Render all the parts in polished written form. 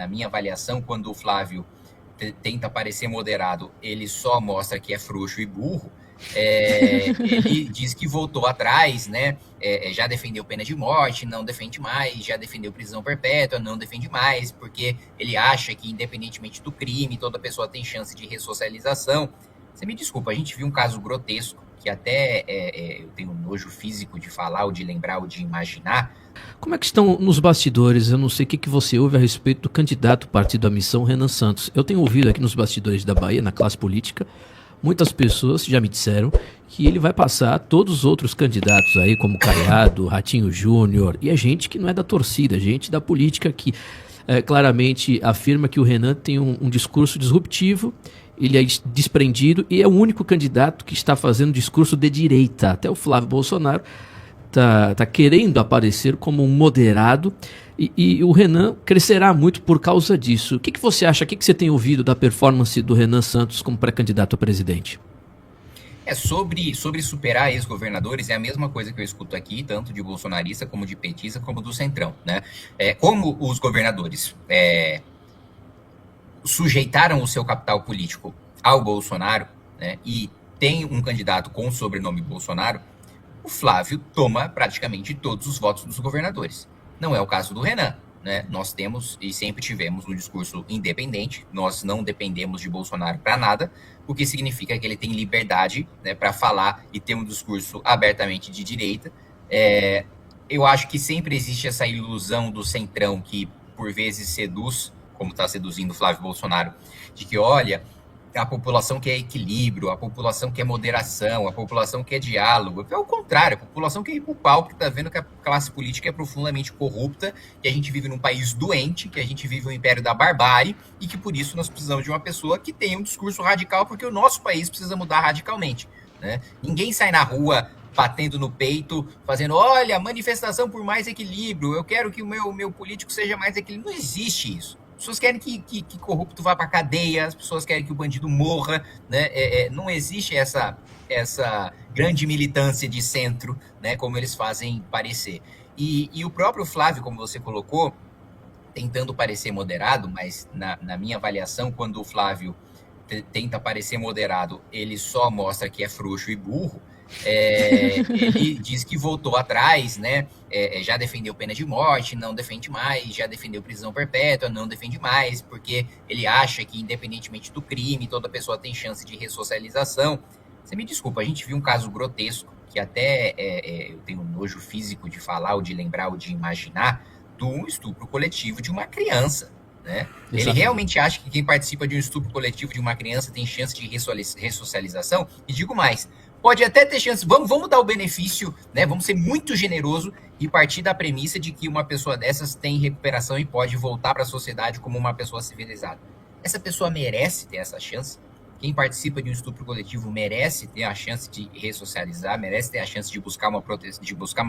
Na minha avaliação, quando o Flávio tenta parecer moderado, ele só mostra que é frouxo e burro. Ele diz que voltou atrás, né? Já defendeu pena de morte, não defende mais, já defendeu prisão perpétua, não defende mais, porque ele acha que, independentemente do crime, toda pessoa tem chance de ressocialização. Você me desculpa, a gente viu um caso grotesco, que até eu tenho nojo físico de falar, ou de lembrar, ou de imaginar. Como é que estão nos bastidores? Eu não sei o que você ouve a respeito do candidato partido à missão, Renan Santos. Eu tenho ouvido aqui nos bastidores da Bahia, na classe política, muitas pessoas já me disseram que ele vai passar todos os outros candidatos aí, como Caiado, Ratinho Júnior, e a gente que não é da torcida, gente da política que claramente afirma que o Renan tem um discurso disruptivo, ele é desprendido e é o único candidato que está fazendo discurso de direita. Até o Flávio Bolsonaro tá querendo aparecer como um moderado e o Renan crescerá muito por causa disso. O que você acha? O que você tem ouvido da performance do Renan Santos como pré-candidato a presidente? Sobre superar ex-governadores é a mesma coisa que eu escuto aqui, tanto de bolsonarista como de petista, como do centrão, né? Como os governadores sujeitaram o seu capital político ao Bolsonaro, né, e tem um candidato com o sobrenome Bolsonaro, o Flávio toma praticamente todos os votos dos governadores. Não é o caso do Renan, né? Nós temos e sempre tivemos um discurso independente, nós não dependemos de Bolsonaro para nada, o que significa que ele tem liberdade, né, para falar e ter um discurso abertamente de direita. Eu acho que sempre existe essa ilusão do centrão que, por vezes, seduz, como está seduzindo o Flávio Bolsonaro, de que, olha, a população quer equilíbrio, a população quer moderação, a população quer diálogo. É o contrário, a população quer ir para o pau, porque está vendo que a classe política é profundamente corrupta, que a gente vive num país doente, que a gente vive um império da barbárie, e que, por isso, nós precisamos de uma pessoa que tenha um discurso radical, porque o nosso país precisa mudar radicalmente, né? Ninguém sai na rua batendo no peito, fazendo, olha, manifestação por mais equilíbrio, eu quero que o meu político seja mais equilíbrio. Não existe isso. As pessoas querem que corrupto vá para a cadeia, as pessoas querem que o bandido morra, né? Não existe essa grande militância de centro, né, como eles fazem parecer. E o próprio Flávio, como você colocou, tentando parecer moderado, mas na minha avaliação, quando o Flávio tenta parecer moderado, ele só mostra que é frouxo e burro. Ele diz que voltou atrás, né? Já defendeu pena de morte, não defende mais, já defendeu prisão perpétua, não defende mais, porque ele acha que, independentemente do crime, toda pessoa tem chance de ressocialização. Você me desculpa, a gente viu um caso grotesco, que até eu tenho nojo físico de falar, ou de lembrar, ou de imaginar, do estupro coletivo de uma criança, né? Ele realmente acha que quem participa de um estupro coletivo de uma criança tem chance de ressocialização? E digo mais, pode até ter chance, vamos dar o benefício, né? Vamos ser muito generoso e partir da premissa de que uma pessoa dessas tem recuperação e pode voltar para a sociedade como uma pessoa civilizada. Essa pessoa merece ter essa chance? Quem participa de um estupro coletivo merece ter a chance de ressocializar, merece ter a chance de buscar uma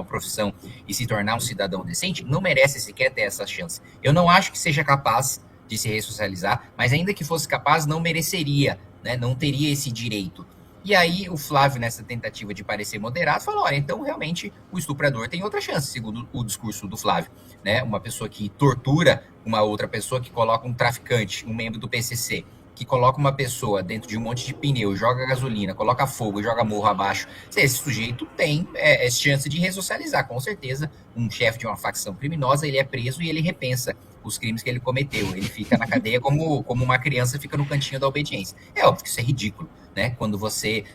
profissão e se tornar um cidadão decente? Não merece sequer ter essa chance. Eu não acho que seja capaz de se ressocializar, mas ainda que fosse capaz, não mereceria, né? Não teria esse direito. E aí o Flávio, nessa tentativa de parecer moderado, falou, olha, então realmente o estuprador tem outra chance, segundo o discurso do Flávio, né? Uma pessoa que tortura uma outra pessoa, que coloca um traficante, um membro do PCC, que coloca uma pessoa dentro de um monte de pneu, joga gasolina, coloca fogo e joga morro abaixo, esse sujeito tem chance de ressocializar, com certeza. Um chefe de uma facção criminosa, ele é preso e ele repensa os crimes que ele cometeu. Ele fica na cadeia como uma criança fica no cantinho da obediência. É óbvio que isso é ridículo, né? Quando você...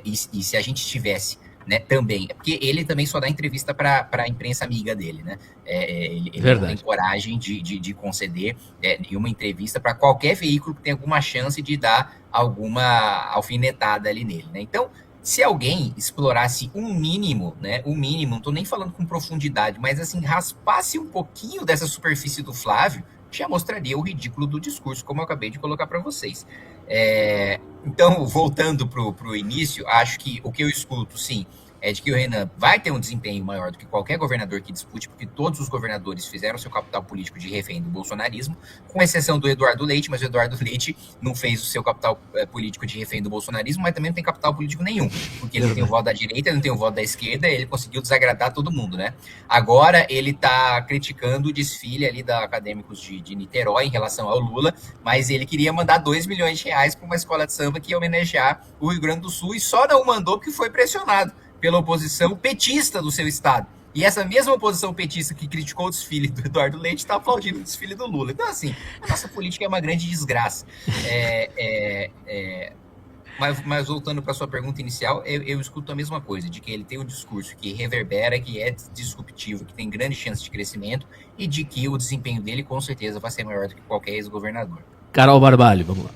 e se a gente tivesse, né, também... Porque ele também só dá entrevista para a imprensa amiga dele, né? Ele não tem coragem de conceder uma entrevista para qualquer veículo que tenha alguma chance de dar alguma alfinetada ali nele, né? Então, se alguém explorasse um mínimo, né, não estou nem falando com profundidade, mas assim, raspasse um pouquinho dessa superfície do Flávio, já mostraria o ridículo do discurso, como eu acabei de colocar para vocês. Então, voltando para o início, acho que o que eu escuto, sim, é de que o Renan vai ter um desempenho maior do que qualquer governador que dispute, porque todos os governadores fizeram seu capital político de refém do bolsonarismo, com exceção do Eduardo Leite, mas o Eduardo Leite não fez o seu capital político de refém do bolsonarismo, mas também não tem capital político nenhum, porque ele não tem o voto da direita, ele não tem o voto da esquerda, ele conseguiu desagradar todo mundo, né? Agora ele está criticando o desfile ali da Acadêmicos de Niterói em relação ao Lula, mas ele queria mandar 2 milhões de reais para uma escola de samba que ia homenagear o Rio Grande do Sul e só não mandou porque foi pressionado pela oposição petista do seu estado. E essa mesma oposição petista que criticou o desfile do Eduardo Leite está aplaudindo o desfile do Lula. Então, assim, a nossa política é uma grande desgraça. Mas voltando para a sua pergunta inicial, eu escuto a mesma coisa, de que ele tem um discurso que reverbera, que é disruptivo, que tem grande chance de crescimento e de que o desempenho dele, com certeza, vai ser maior do que qualquer ex-governador. Carol Barbalho, vamos lá.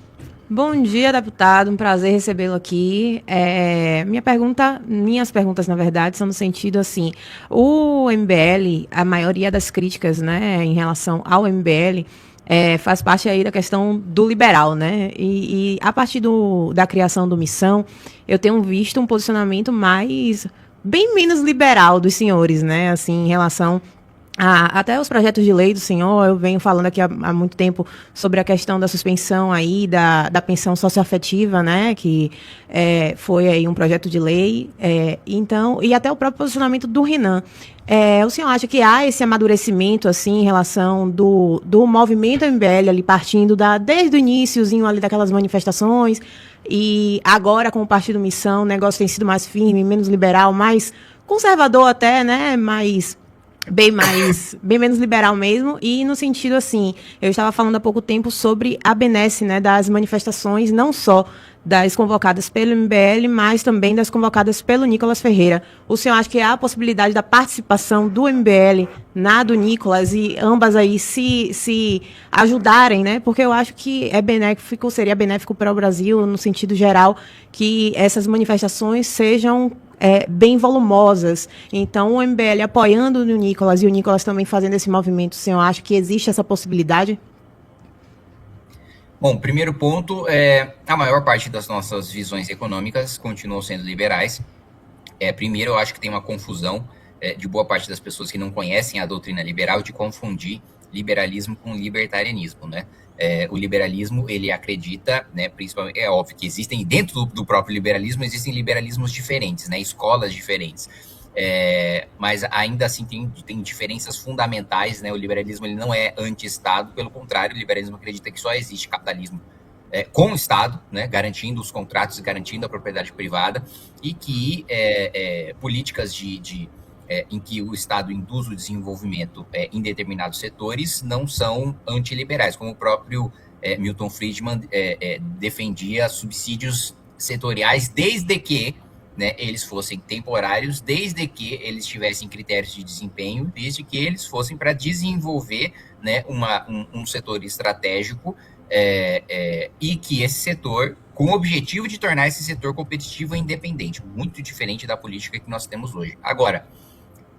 Bom dia, deputado. Um prazer recebê-lo aqui. Minhas perguntas, na verdade, são no sentido assim: o MBL, a maioria das críticas, né, em relação ao MBL, faz parte aí da questão do liberal, né? E a partir da criação do Missão, eu tenho visto um posicionamento bem menos liberal dos senhores, né? Assim, em relação até os projetos de lei do senhor. Eu venho falando aqui há muito tempo sobre a questão da suspensão aí da pensão socioafetiva, né, que foi aí um projeto de lei, então, e até o próprio posicionamento do Renan. O senhor acha que há esse amadurecimento, assim, em relação do movimento MBL ali partindo desde o iniciozinho ali daquelas manifestações, e agora com o Partido Missão o negócio tem sido mais firme, menos liberal, mais conservador até, né, bem menos liberal mesmo, e no sentido assim, eu estava falando há pouco tempo sobre a benesse, né, das manifestações, não só das convocadas pelo MBL, mas também das convocadas pelo Nicolas Ferreira. O senhor acha que há a possibilidade da participação do MBL na do Nicolas e ambas aí se ajudarem, né? Porque eu acho que seria benéfico para o Brasil, no sentido geral, que essas manifestações sejam bem volumosas. Então, o MBL apoiando o Nicolas e o Nicolas também fazendo esse movimento, o senhor acha que existe essa possibilidade? Bom, primeiro ponto, a maior parte das nossas visões econômicas continuam sendo liberais. Primeiro, eu acho que tem uma confusão de boa parte das pessoas que não conhecem a doutrina liberal de confundir liberalismo com libertarianismo, né? O liberalismo, ele acredita, né, principalmente, é óbvio que existem, dentro do próprio liberalismo, existem liberalismos diferentes, né, escolas diferentes, mas ainda assim tem diferenças fundamentais, né? O liberalismo, ele não é anti-Estado, pelo contrário, o liberalismo acredita que só existe capitalismo com o Estado, né, garantindo os contratos e garantindo a propriedade privada, e que políticas em que o Estado induz o desenvolvimento em determinados setores não são antiliberais, como o próprio Milton Friedman defendia subsídios setoriais, desde que, né, eles fossem temporários, desde que eles tivessem critérios de desempenho, desde que eles fossem para desenvolver, né, um setor estratégico, e que esse setor, com o objetivo de tornar esse setor competitivo e independente, muito diferente da política que nós temos hoje. Agora,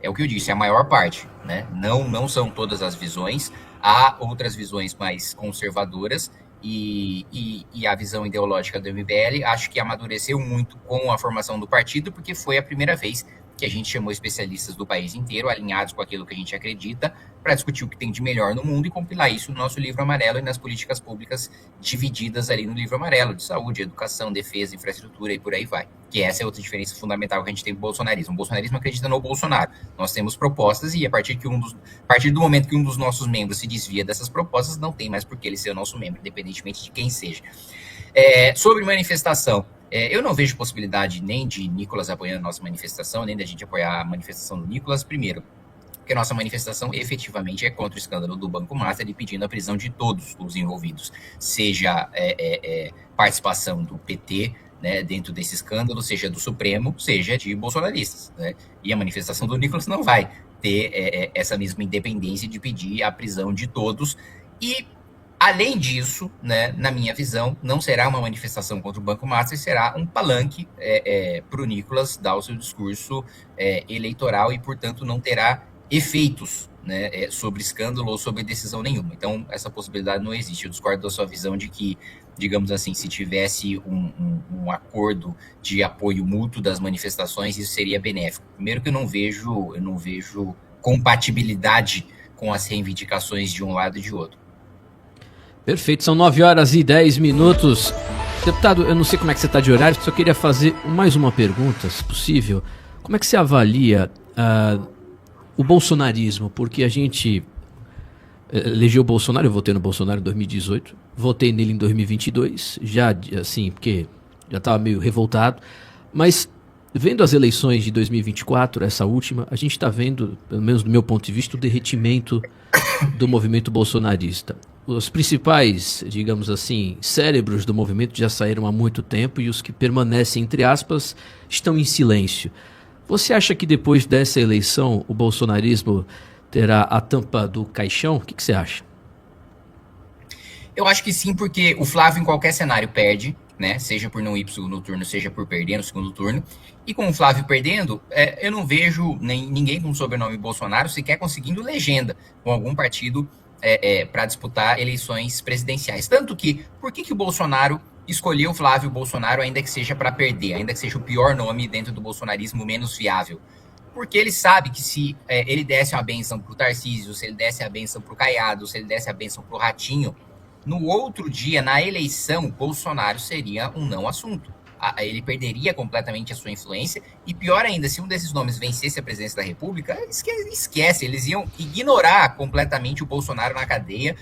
é o que eu disse, a maior parte, né? Não são todas as visões, há outras visões mais conservadoras, e a visão ideológica do MBL acho que amadureceu muito com a formação do partido, porque foi a primeira vez que a gente chamou especialistas do país inteiro, alinhados com aquilo que a gente acredita, para discutir o que tem de melhor no mundo e compilar isso no nosso livro amarelo e nas políticas públicas divididas ali no livro amarelo, de saúde, educação, defesa, infraestrutura e por aí vai. Que essa é outra diferença fundamental que a gente tem do bolsonarismo. O bolsonarismo acredita no Bolsonaro. Nós temos propostas e a partir do momento que um dos nossos membros se desvia dessas propostas, não tem mais por que ele ser o nosso membro, independentemente de quem seja. Sobre manifestação, eu não vejo possibilidade nem de Nicolas apoiando a nossa manifestação, nem da gente apoiar a manifestação do Nicolas, primeiro, porque a nossa manifestação efetivamente é contra o escândalo do Banco Master e pedindo a prisão de todos os envolvidos, seja participação do PT, né, dentro desse escândalo, seja do Supremo, seja de bolsonaristas, né? E a manifestação do Nicolas não vai ter essa mesma independência de pedir a prisão de todos. E além disso, né, na minha visão, não será uma manifestação contra o Banco Master, será um palanque para o Nicolas dar o seu discurso eleitoral e, portanto, não terá efeitos, né, sobre escândalo ou sobre decisão nenhuma. Então, essa possibilidade não existe. Eu discordo da sua visão de que digamos assim, se tivesse um acordo de apoio mútuo das manifestações, isso seria benéfico. Primeiro que eu não vejo compatibilidade com as reivindicações de um lado e de outro. Perfeito, são 9h10. Deputado, eu não sei como é que você está de horário, só queria fazer mais uma pergunta, se possível. Como é que você avalia o bolsonarismo? Porque a gente elegeu o Bolsonaro, eu votei no Bolsonaro em 2018, votei nele em 2022, já assim, porque já estava meio revoltado, mas vendo as eleições de 2024, essa última, a gente está vendo, pelo menos do meu ponto de vista, o derretimento do movimento bolsonarista. Os principais, digamos assim, cérebros do movimento já saíram há muito tempo e os que permanecem, entre aspas, estão em silêncio. Você acha que depois dessa eleição o bolsonarismo terá a tampa do caixão? O que você acha? Eu acho que sim, porque o Flávio em qualquer cenário perde, né? Seja por não ir para o segundo turno, seja por perder no segundo turno. E com o Flávio perdendo, eu não vejo ninguém com o sobrenome Bolsonaro sequer conseguindo legenda com algum partido para disputar eleições presidenciais. Tanto que, por que o Bolsonaro escolheu Flávio Bolsonaro, ainda que seja para perder, ainda que seja o pior nome dentro do bolsonarismo menos viável? Porque ele sabe que se ele desse uma benção para o Tarcísio, se ele desse a benção para o Caiado, se ele desse a benção para o Ratinho, no outro dia, na eleição, Bolsonaro seria um não assunto. Ele perderia completamente a sua influência. E pior ainda, se um desses nomes vencesse a presidência da República, esquece, eles iam ignorar completamente o Bolsonaro na cadeia.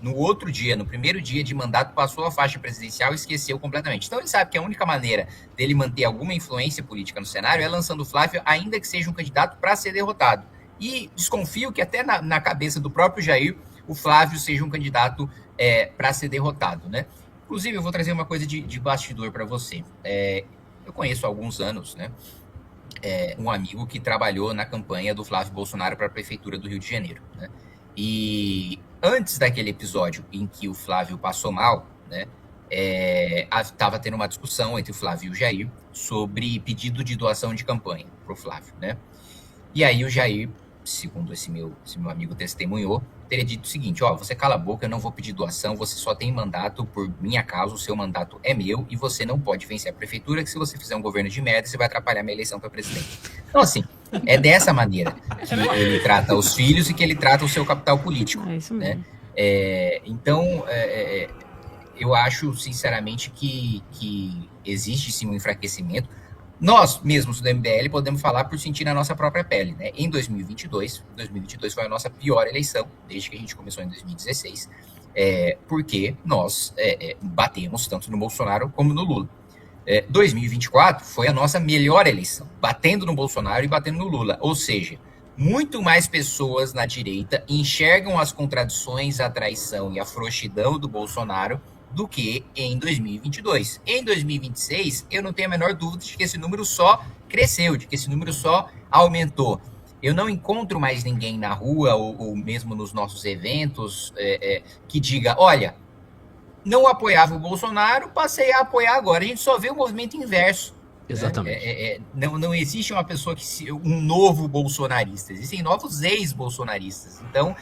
No outro dia, no primeiro dia de mandato, passou a faixa presidencial e esqueceu completamente. Então ele sabe que a única maneira dele manter alguma influência política no cenário é lançando o Flávio, ainda que seja um candidato para ser derrotado. E desconfio que até na cabeça do próprio Jair, o Flávio seja um candidato para ser derrotado, né? Inclusive, eu vou trazer uma coisa de bastidor para você. Eu conheço há alguns anos, né, um amigo que trabalhou na campanha do Flávio Bolsonaro para a Prefeitura do Rio de Janeiro, né? E antes daquele episódio em que o Flávio passou mal, né, estava tendo uma discussão entre o Flávio e o Jair sobre pedido de doação de campanha para o Flávio, né? E aí o Jair, segundo esse meu amigo testemunhou, teria dito o seguinte: você cala a boca, eu não vou pedir doação, você só tem mandato por minha causa, o seu mandato é meu e você não pode vencer a prefeitura, que se você fizer um governo de merda, você vai atrapalhar minha eleição para presidente. Então, assim, é dessa maneira que ele trata os filhos e que ele trata o seu capital político. É isso mesmo. Né? Então, eu acho, sinceramente, que existe sim um enfraquecimento. Nós mesmos do MBL podemos falar por sentir na nossa própria pele, né? Em 2022 foi a nossa pior eleição, desde que a gente começou em 2016, porque nós batemos tanto no Bolsonaro como no Lula. 2024 foi a nossa melhor eleição, batendo no Bolsonaro e batendo no Lula, ou seja, muito mais pessoas na direita enxergam as contradições, a traição e a frouxidão do Bolsonaro do que em 2022. Em 2026, eu não tenho a menor dúvida de que esse número só cresceu, de que esse número só aumentou. Eu não encontro mais ninguém na rua ou mesmo nos nossos eventos que diga: olha, não apoiava o Bolsonaro, passei a apoiar agora. A gente só vê o movimento inverso. Exatamente. Não existe uma pessoa um novo bolsonarista, existem novos ex-bolsonaristas. Então,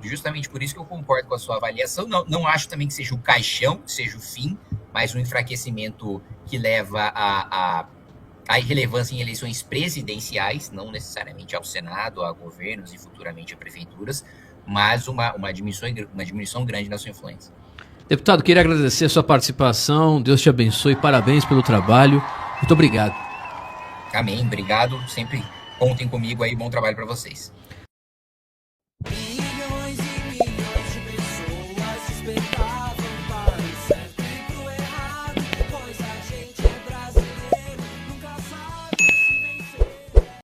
justamente por isso que eu concordo com a sua avaliação. Não acho também que seja o caixão, que seja o fim, mas um enfraquecimento que leva a irrelevância em eleições presidenciais, não necessariamente ao Senado, a governos e futuramente a prefeituras, mas uma diminuição grande na sua influência. Deputado, queria agradecer a sua participação, Deus te abençoe, parabéns pelo trabalho, muito obrigado. Amém, obrigado, sempre contem comigo aí, bom trabalho para vocês.